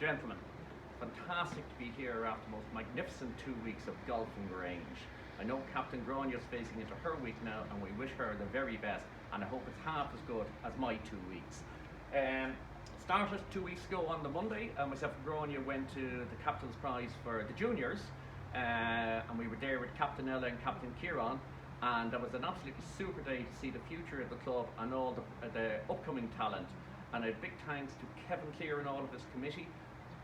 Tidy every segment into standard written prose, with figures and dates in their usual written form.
Gentlemen, fantastic to be here after the most magnificent 2 weeks of golf in Grange. I know Captain Grania is facing into her week now, and we wish her the very best, and I hope it's half as good as my 2 weeks. Started 2 weeks ago on the Monday, and myself and Grania went to the Captain's Prize for the juniors, and we were there with Captain Ella and Captain Kieran, and that was an absolutely super day to see the future of the club and all the upcoming talent. And a big thanks to Kevin Clear and all of his committee.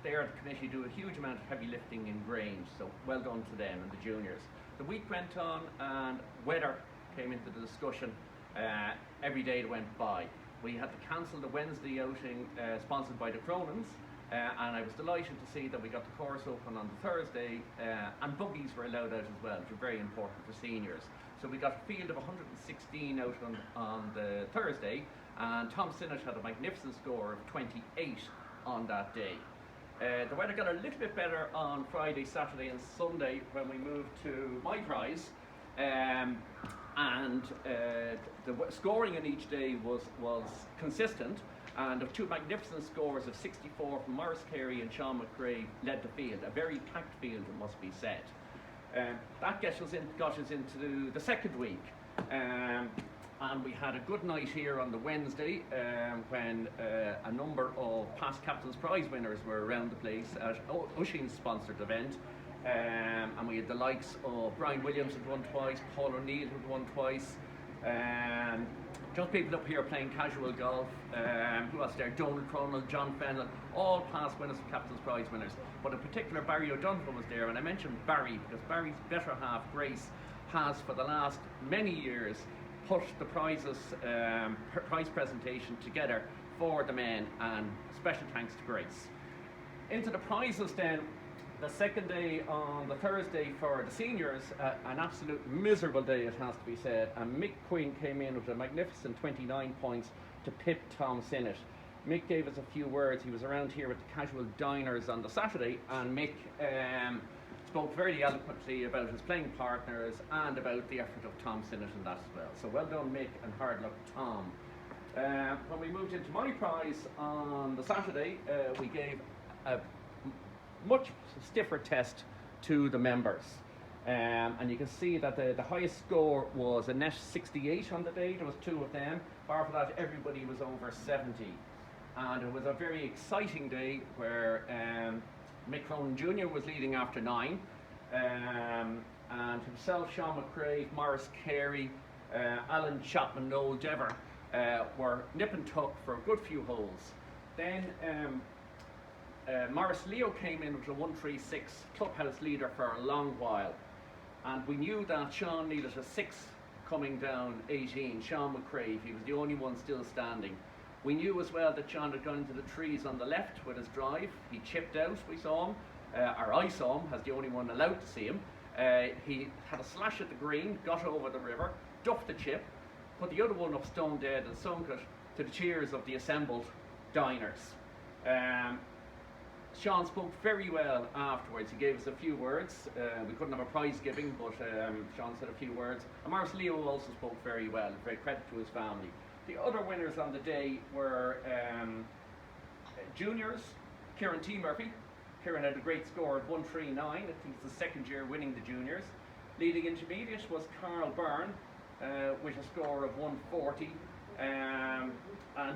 They are the committee do a huge amount of heavy lifting in Grange, so well done to them and the juniors. The week went on and weather came into the discussion every day that went by. We had to cancel the Wednesday outing sponsored by the Cronins, and I was delighted to see that we got the course open on the Thursday, and buggies were allowed out as well, which are very important for seniors. So we got a field of 116 out on the Thursday, and Tom Sinnott had a magnificent score of 28 on that day. The weather got a little bit better on Friday, Saturday and Sunday when we moved to my prize, and the scoring in each day was consistent, and of two magnificent scores of 64 from Maurice Carey and Sean McRae led the field, a very packed field it must be said. That got us into the second week, and we had a good night here on the Wednesday when a number of past Captain's Prize winners were around the place at Usheen's sponsored event, and we had the likes of Brian Williams who'd won twice, Paul O'Neill who'd won twice, just people up here playing casual golf. Who else there? Donald Cronall, John Fennell, all past winners of Captain's Prize winners. But in particular, Barry O'Donovan was there, and I mentioned Barry because Barry's better half, Grace, has for the last many years put the prizes, prize presentation together for the men, and special thanks to Grace. Into the prizes then. The second day on the Thursday for the seniors, an absolute miserable day it has to be said, and Mick Quinn came in with a magnificent 29 points to pip Tom Sinnott. Mick gave us a few words. He was around here with the casual diners on the Saturday, and Mick spoke very eloquently about his playing partners and about the effort of Tom Sinnott and that as well. So well done Mick, and hard luck Tom. When we moved into my prize on the Saturday, we gave a much stiffer test to the members, and you can see that the highest score was a net 68 on the day. There was two of them. Bar for that, everybody was over 70, and it was a very exciting day where Mick Cronin Jr. was leading after 9, and himself, Sean McRae, Maurice Carey, Alan Chapman, Noel Dever were nip and tuck for a good few holes. Then Maurice Leo came in with a 136 clubhouse leader for a long while, and we knew that Sean needed a 6 coming down 18, Sean McRae. He was the only one still standing. We knew as well that Sean had gone into the trees on the left with his drive. He chipped out, we saw him, or I saw him as the only one allowed to see him. He had a slash at the green, got over the river, duffed the chip, put the other one up stone dead and sunk it to the cheers of the assembled diners. Sean spoke very well afterwards. He gave us a few words. We couldn't have a prize giving, but Sean said a few words. And Maurice Leo also spoke very well, and great credit to his family. The other winners on the day were juniors, Kieran T. Murphy. Kieran had a great score of 139. I think it's the second year winning the juniors. Leading intermediate was Carl Byrne with a score of 140. And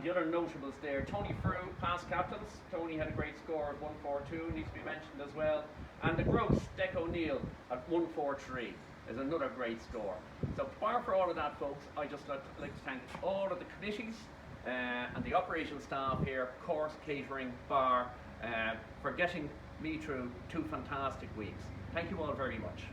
the other notables there, Tony Frew, past captains. Tony had a great score of 142, needs to be mentioned as well. And the gross, Dec O'Neill at 143 is another great score. So bar for all of that, folks, I just like to thank all of the committees and the operational staff here, course, catering, bar, for getting me through 2 fantastic weeks. Thank you all very much.